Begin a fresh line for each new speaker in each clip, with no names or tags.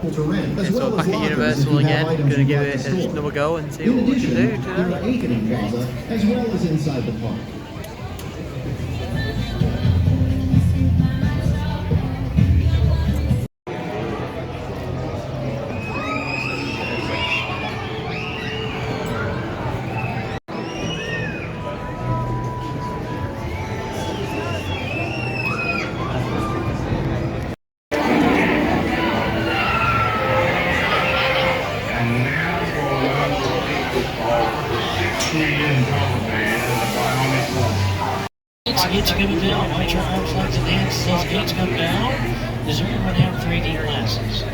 Okay, so back at Universal again, going to give it another go and see what we can do today.
There are Akening Plaza as well as inside the park.
Gates are coming down. White your arms like the dance. Those gates come down. Does everyone have 3D glasses?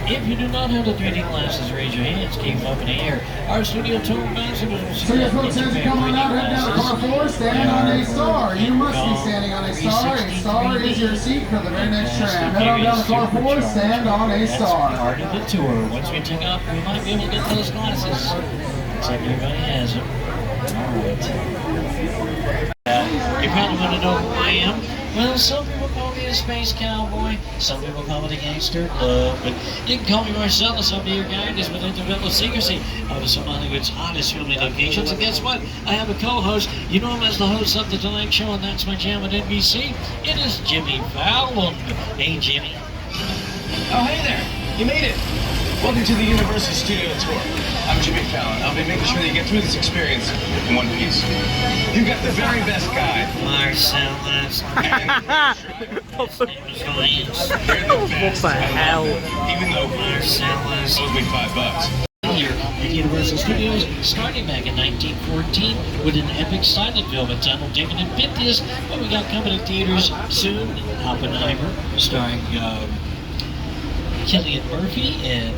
If you do not have the 3D glasses, raise your hands. Keep them up in the air. Our studio tour ambassadors will see
your folks as you come on out, head down to car 4, stand on a star. You must be standing on a star. A star is your seat for the very next tram. Head on down to car 4, stand on a star.
That's part of the tour. Once we take off, we might be able to get those glasses. Looks like everybody has them. Alright. You probably want to know who I am. Well, some people call me a space cowboy, some people call me the gangster of love, but you can call me Marcellus. I'll be your guide as within the veil of secrecy of some of Hollywood's hottest filming locations. And guess what? I have a co-host. You know him as the host of The Tonight Show, and that's my jam at NBC. It is Jimmy Fallon. Hey, Jimmy.
Oh, hey there. You made it. Welcome to the Universal Studio Tour. I'm Jimmy Fallon. I'll be making sure that you get through this experience in one piece. You got the very best guide.
Marcellus.
What the hell?
Even though Marcellus owes me $5.
Here at Universal Studios, starting back in 1914 with an epic silent film entitled David and Pythias. But we got coming to theaters soon. Oppenheimer, starring Cillian Murphy and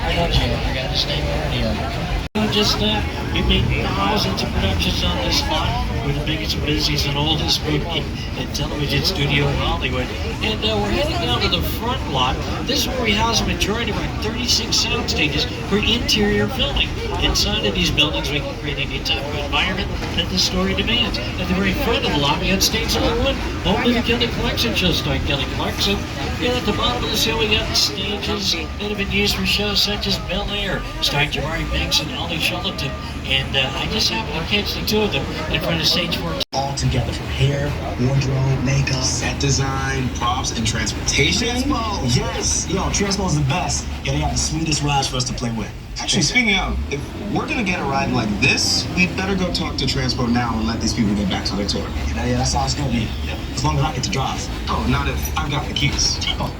I forgot his name already. Not just that, we made thousands of productions on this spot. We're the biggest, busiest, and oldest movie and television studio in Hollywood. And we're heading down to the front lot. This is where we house a majority of our 36 sound stages for interior filming. Inside of these buildings, we can create any type of environment that the story demands. At the very front of the lot, we got stage number 1, home of the Kelly Clarkson show, starring Kelly Clarkson. And at the bottom of this hill, we got stages that have been used for shows such as Bel Air, starring Jamari Banks and Ollie Shillington. And I just happened to catch the two of them in front of stage 14.
All together, from hair, wardrobe, makeup, set design, props, and transportation. Transpo! Yes! Yo, Transpo's the best. Yeah, they have the sweetest rides for us to play with.
Actually, speaking of, if we're gonna get a ride like this, we'd better go talk to Transpo now and let these people get back to their tour.
Yeah, that's how it's gonna be. Yeah. As long as I get to drive.
Oh, not if I've got the keys.
Oh,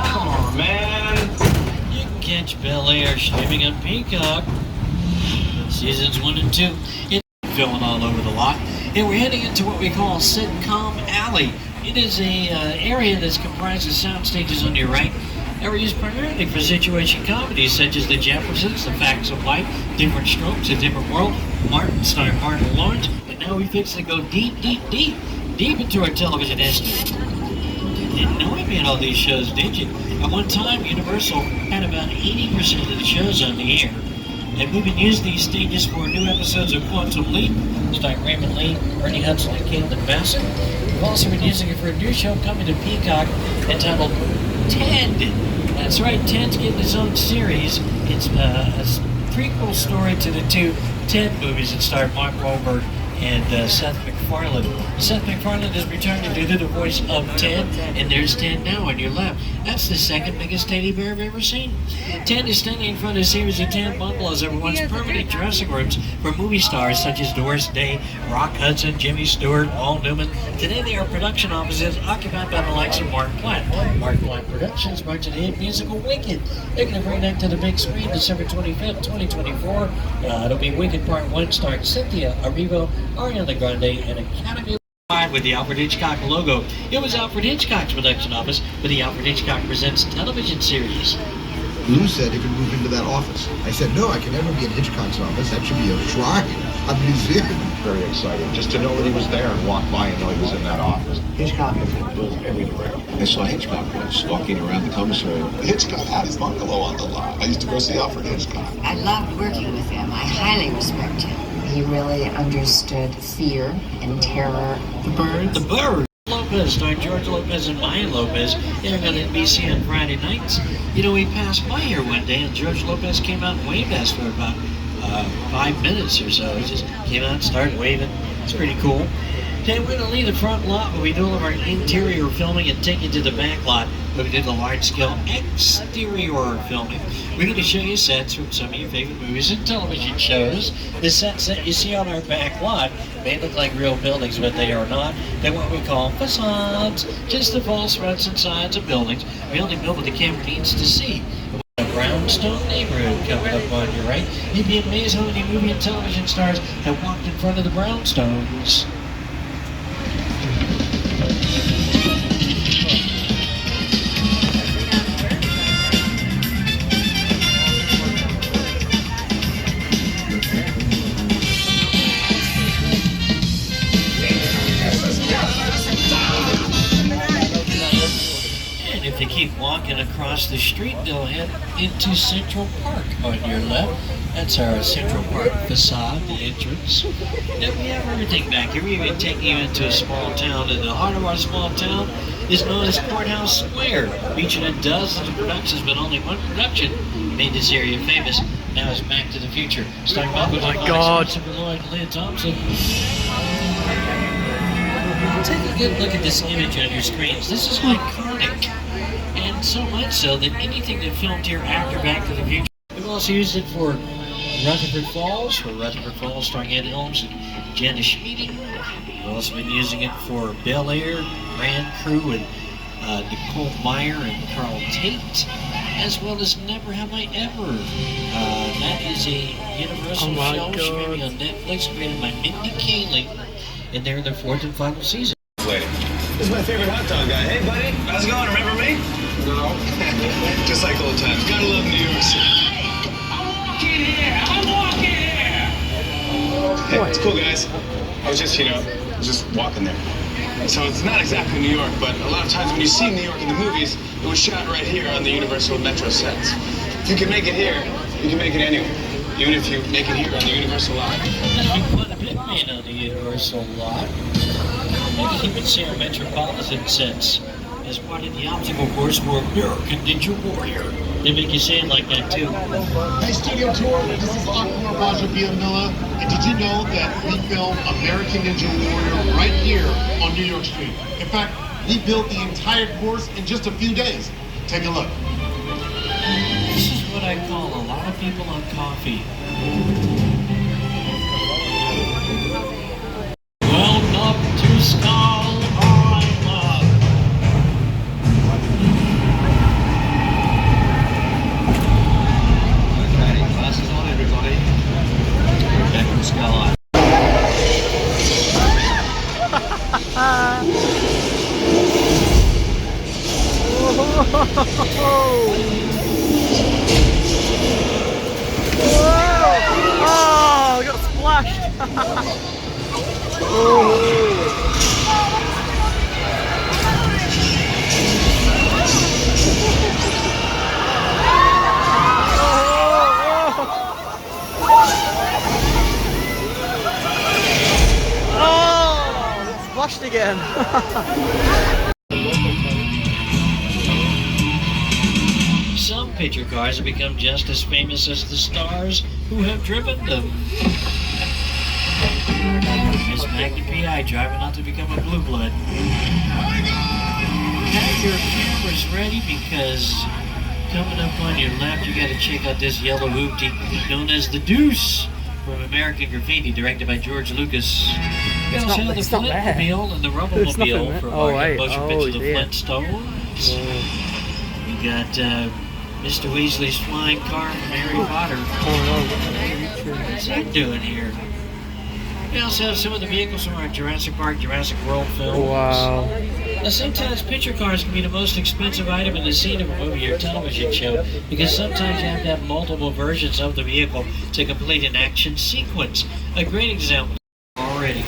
Come on, man.
You can catch Bel Air streaming on Peacock. Seasons 1 and 2. It's filming all over the lot. And we're heading into what we call Sitcom Alley. It is a area that's comprised of sound stages on your right. And we're used primarily for situation comedies such as The Jeffersons, The Facts of Life, Different Strokes, A Different World, Martin, starring Martin Lawrence. And now we fix to go deep into our television history. Didn't know we made all these shows, did you? At one time, Universal had about 80% of the shows on the air. And we've been using these stages for new episodes of Quantum Leap, starring Raymond Lee, Ernie Hudson, and Caitlin Bassett. We've also been using it for a new show coming to Peacock entitled Ted. That's right, Ted's getting his own series. It's a prequel story to the two Ted movies that starred Mark Wahlberg and Seth MacFarlane. Seth MacFarlane is returning to do the voice of Ted, and there's Ted now on your left. That's the second biggest teddy bear I've ever seen. Ted is standing in front of a series of 10 bungalows that were once permanent dressing rooms for movie stars such as Doris Day, Rock Hudson, Jimmy Stewart, Paul Newman. Today they are production offices occupied by the likes of Mark Platt. Mark Platt Productions marks the hit musical Wicked. They're going to bring that to the big screen December 25th, 2024. It'll be Wicked Part 1 starring Cynthia Erivo, Ariana Grande, and Academy with the Alfred Hitchcock logo. It was Alfred Hitchcock's production office for the Alfred Hitchcock Presents television series.
Lou said he could move into that office. I said, no, I can never be in Hitchcock's office. That should be a shrine, a museum.
Very excited just to know that he was there and walk by and know he was in that office.
Hitchcock was everywhere.
I saw Hitchcock once walking around the commissary.
Hitchcock had his bungalow on the lot. I used to go see Alfred Hitchcock.
I loved working with him. I highly respect him. He really understood fear and terror.
The bird. Lopez, starring George Lopez and Maya Lopez, airing on NBC on Friday nights. You know, we passed by here one day and George Lopez came out and waved at us for about 5 minutes or so. He just came out and started waving. It's pretty cool. Today we're going to leave the front lot where we do all of our interior filming and take you to the back lot where we do the large-scale exterior filming. We're going to show you sets from some of your favorite movies and television shows. The sets that you see on our back lot may look like real buildings, but they are not. They're what we call facades, just the false fronts and sides of buildings. We only build what the camera needs to see. A brownstone neighborhood coming up on your right. You'd be amazed how many movie and television stars have walked in front of the brownstones. If you keep walking across the street, they'll head into Central Park on your left. That's our Central Park facade, the entrance. Now we have everything back here. We even take you into a small town. And the heart of our small town is known as Courthouse Square, featuring dozens of productions, but only one production made this area famous. Now it's Back to the Future, starring Michael J. Fox, Christopher Lloyd, and Lynn Thompson. Take a good look at this image on your screens. This is iconic. And so much so that anything that filmed here after Back to the Future. We've also used it for Rutherford Falls, starring Ed Helms and Janice Schmieding. We've also been using it for Bel Air, Grand Crew, and Nicole Meyer and Carl Tate, as well as Never Have I Ever. That is a Universal show streaming on Netflix, created by Mindy Kaling, and they're in their 4th and final season.
This is my favorite hot dog guy. Hey, buddy, how's it going? Remember me? No. Just like old times. Gotta love New York City. I'm walking here! Hey, it's cool, guys. I was just walking there. So it's not exactly New York, but a lot of times when you see New York in the movies, it was shot right here on the Universal Metro sets. If you can make it here, you can make it anywhere. Even if you make it here on the Universal lot.
There's been quite a bit made on the Universal lot. You can even see our Metropolitan sets as part of the obstacle course for American Ninja Warrior. They make you say it like that too.
Hey, Studio Tour, this is Akbar Raja Villamilla, and did you know that we filmed American Ninja Warrior right here on New York Street? In fact, we built the entire course in just a few days. Take a look.
This is what I call a lot of people on coffee. Welcome to Skull Island. Okay, glasses on, everybody. Back from Skull Island.
Oh, we got splashed. Splashed again.
Some picture cars have become just as famous as the stars who have driven them. Miss Magna P.I. driving not to become a blue blood. Have your cameras ready because coming up on your left you got to check out this yellow hoopty known as the Deuce from American Graffiti, directed by George Lucas. We also have the Flintmobile and the Rumblemobile from our motion picture The Flintstones. We got Mr. Weasley's flying car from Harry Potter. What's that doing here? We also have some of the vehicles from our Jurassic Park, Jurassic World films.
Wow.
Now sometimes picture cars can be the most expensive item in the scene of a movie or television show because sometimes you have to have multiple versions of the vehicle to complete an action sequence. A great example already.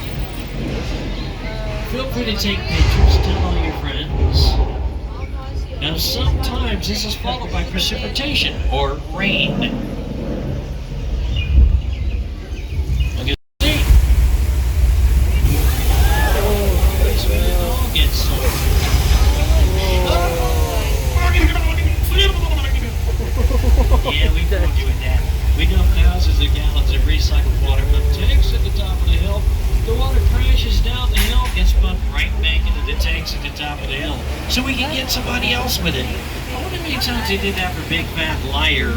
Feel free to take pictures, tell all your friends. Now sometimes this is followed by precipitation or rain. Look at the sea. This way it all gets so box at the top of the hill so we can get somebody else with it. I wonder how many times they did that for Big Fat Liar.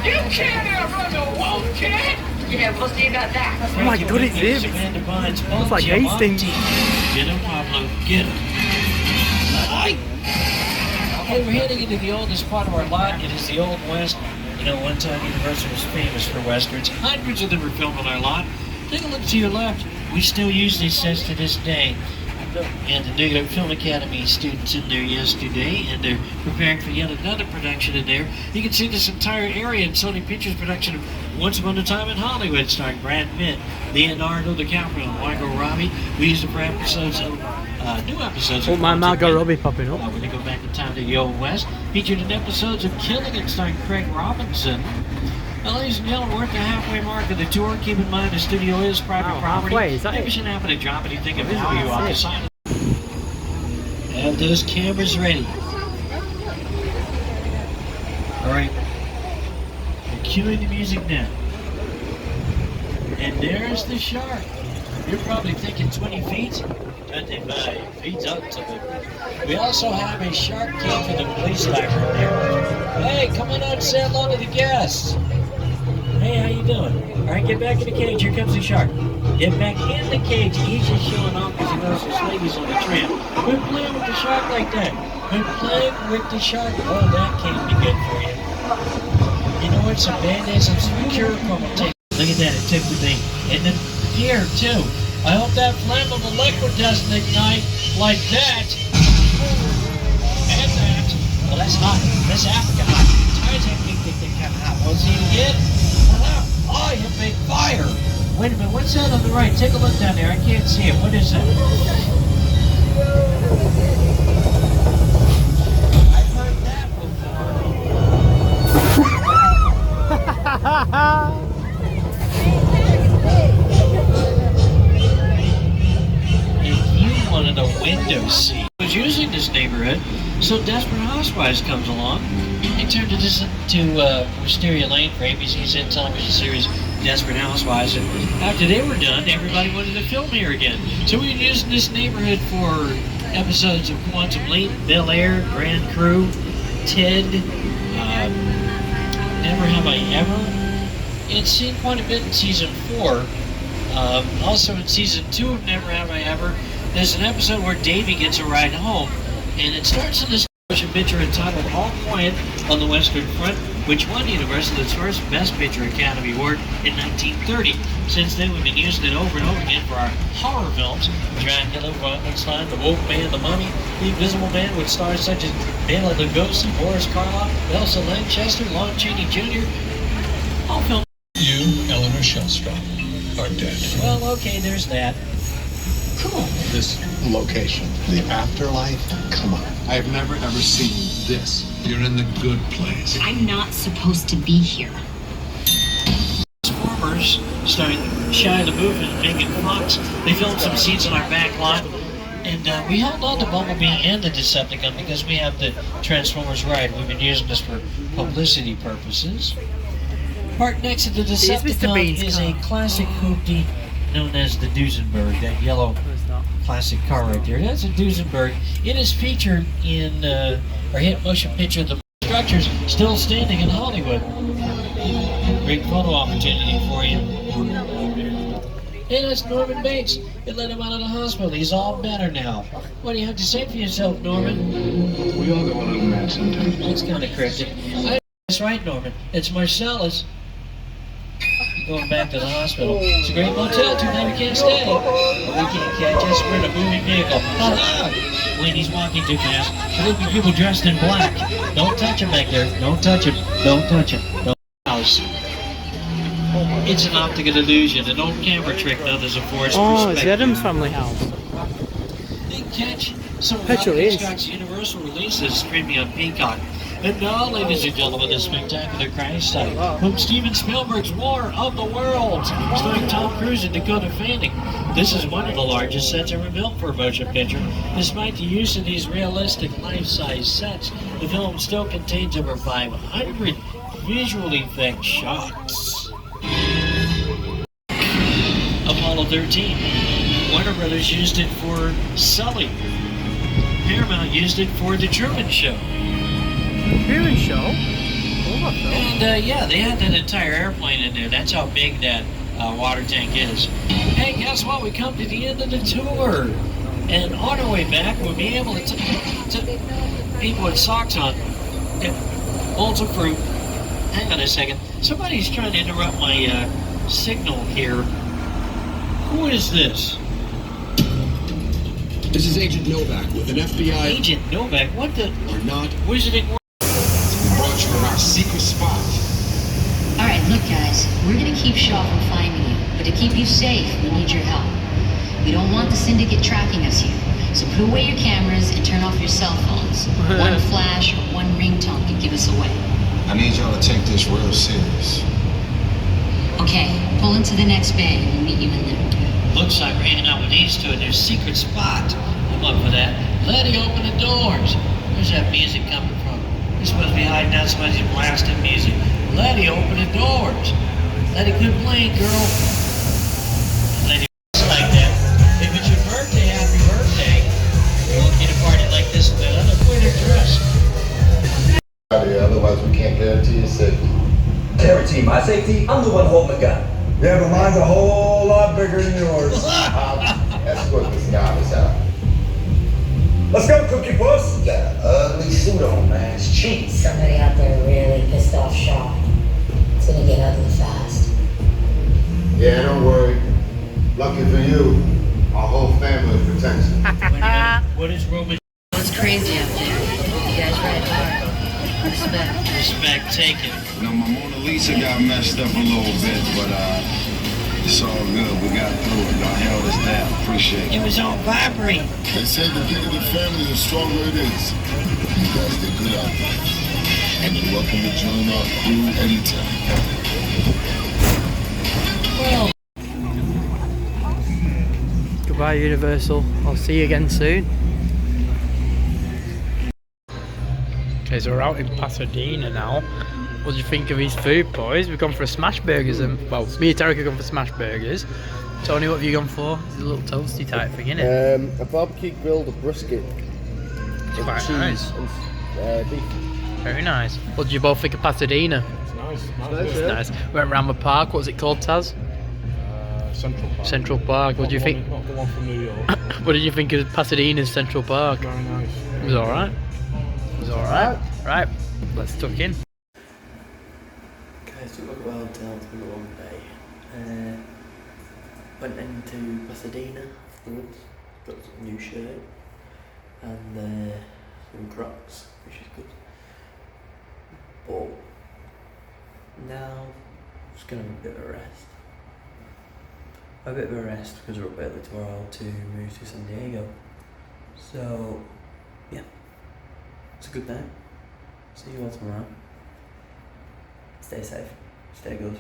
You can't outrun the Wildcat! Yeah, we'll see about that.
Oh my god, it's him. It's like Hastings.
Get him, Pablo. Get him. Hey, we're heading into the oldest part of our lot. It is the Old West. You know, one time Universal was famous for Westerns. Hundreds of them were filmed on our lot. Take a look to your left. We still use these sets to this day. And the New York Film Academy students in there yesterday, and they're preparing for yet another production in there. You can see this entire area in Sony Pictures production of Once Upon a Time in Hollywood, starring Brad Pitt, Leonardo DiCaprio, and Margot Robbie. We used it for episodes of new episodes.
Oh, my Margot Robbie popping up.
We're going to go back in time to the Old West. Featured in episodes of Killing It, starring Craig Robinson. Now, ladies and gentlemen, we're at the halfway mark of the tour. Keep in mind the studio is private property.
Halfway, is that
Never
it?
should happen to drop anything of value off the side. Have those cameras ready. Alright. We're cueing the music now. And there's the shark. You're probably thinking 20 feet. 25 feet up to the... We also have a shark cage for the police diver in there. Hey, come on out and say hello to the guests. Hey, how you doing? Alright, get back in the cage. Here comes the shark. Get back in the cage. He's just showing off because he knows there's ladies on the tram. Quit playing with the shark like that. Quit playing with the shark. Oh, that can't be good for you. You know what? Some band-aids and some cure will take. Look at that. It took the thing. And then here, too. I hope that flammable liquid doesn't ignite like that. And that. Well, that's hot. That's Africa hot. Tires that big thing kind of hot. Want to see it again? Oh, you big fire! Wait a minute, what's that on the right? Take a look down there. I can't see it. What is that? I've heard that before. If you wanted a window seat, I was using this neighborhood, so Desperate Housewives comes along. They turned this into Wisteria Lane for ABC's hit television series Desperate Housewives, and after they were done, everybody wanted to film here again. So we used this neighborhood for episodes of Quantum Leap, Bel Air, Grand Crew, Ted, Never Have I Ever. It's seen quite a bit in season 4. Also in season 2 of Never Have I Ever, there's an episode where Davy gets a ride home, and it starts in this motion picture entitled All Quiet on the Western Front, which won Universal's first Best Picture Academy Award in 1930. Since then, we've been using it over and over again for our horror films: Dracula, Frankenstein, The Wolfman, The Mummy, The Invisible Man, with stars such as Bela Lugosi, Boris Karloff, Elsa Lanchester, Lon Chaney Jr. All films.
You, Eleanor Shellstrop, are dead.
Well, okay, there's that.
Cool. This location, the afterlife, come on. I have never ever seen this. You're in the good place.
I'm not supposed to be here.
Transformers, starring Shia LaBeouf and Megan Fox. They filmed some scenes in our back lot. And we held on to Bumblebee and the Decepticon because we have the Transformers ride. We've been using this for publicity purposes. Parked next to the Decepticon is a classic hoopty known as the Duesenberg, that yellow classic car right there. That's a Duesenberg. It is featured in our hit motion picture, The Structures Still Standing in Hollywood. Great photo opportunity for you. Hey, that's Norman Bates. They let him out of the hospital. He's all better now. What do you have to say for yourself, Norman?
We all go on a mad sometimes.
That's kind of cryptic. That's right, Norman. It's Marcellus. Going back to the hospital. It's a great motel. Too bad we can't stay. But we can't catch us. We're in a moving vehicle. Ha-ha! Wait, he's walking too fast. There will be people dressed in black. Don't touch him back there. Don't touch him. Don't touch him. Don't house. It's an optical illusion. An old camera trick known as a forced perspective.
Oh, it's Adam's family house.
They catch some of
Petrol is.
Hitchcock's Universal releases streaming on Peacock. And now, ladies and gentlemen, the spectacular crash site from Steven Spielberg's War of the Worlds, starring Tom Cruise and Dakota Fanning. This is one of the largest sets ever built for a motion picture. Despite the use of these realistic life-size sets, the film still contains over 500 visual effect shots. Upon Apollo 13. Warner Brothers used it for Sully. Paramount used it for The Truman Show.
Truman Show?
And yeah, they had that entire airplane in there. That's how big that water tank is. Hey, guess what? We come to the end of the tour. And on our way back, we'll be able to people with socks on, get bowls of fruit. Hang on a second. Somebody's trying to interrupt my signal here. Who is this?
This is Agent Novak with an FBI...
Agent Novak? What the...
Or not.
Wizarding...
We brought you in our secret spot.
Alright, look guys, we're gonna keep Shaw from finding you, but to keep you safe, we need your help. We don't want the syndicate tracking us here, so put away your cameras and turn off your cell phones. One flash or one ringtone could give us away.
I need y'all to take this real serious.
Okay, pull into the next bay and we'll meet you in there.
Looks like we're hanging out with these two in their secret spot. I'm up for that. Letty, open the doors. Where's that music coming from? You're supposed to be hiding out, somebody's blasting music. Letty, open the doors. Letty, quit playing, girl. Letty, like that. If it's your birthday, happy birthday. You won't get a party like this with another winter dress.
Otherwise, we can't guarantee your safety.
Guarantee my safety? I'm the one holding the gun.
Yeah, but mine's a whole lot bigger than yours. Escort this novice out.
Let's go, Cookie Puss.
You got an ugly suit on, man. It's cheap.
Somebody out there really pissed off Shaw. It's gonna get ugly fast.
Yeah, don't worry. Lucky for you, our whole family is protected.
What is Roman?
It's crazy out there. You guys ride hard. Respect.
Respect taken.
You know, my Mona Lisa got messed up a little bit, but it's all good. We got through it. Y'all held us down. Appreciate it.
It was on vibrate.
They say the bigger the family, the stronger it is. You guys did good out there. And you're welcome to join our crew anytime.
Well.
Goodbye, Universal. I'll see you again soon. Okay, so we're out in Pasadena now. What do you think of these food, boys? We've gone for a smash burgers and, well, me and Tarek have gone for smash burgers. Tony, what have you gone for? It's a little toasty type thing, isn't it?
A barbecue grilled, a brisket.
It's quite nice.
And beef.
Very nice. What did you both think of Pasadena?
It's nice.
It's nice. We went around the park. What was it called, Taz?
Central Park.
Central Park. What do you think?
Not the one from New York.
What did you think of Pasadena's Central Park?
Very nice.
It was alright. It was alright. Right, let's tuck in.
Okay, so we've got well down to the long day. Went into Pacedena afterwards, got a new shirt and some Crocs, which is good. But now, just going to have a bit of a rest. A bit of a rest because we're up early tomorrow to move to San Diego. So, yeah, it's a good night. See you all tomorrow. Stay safe, stay good.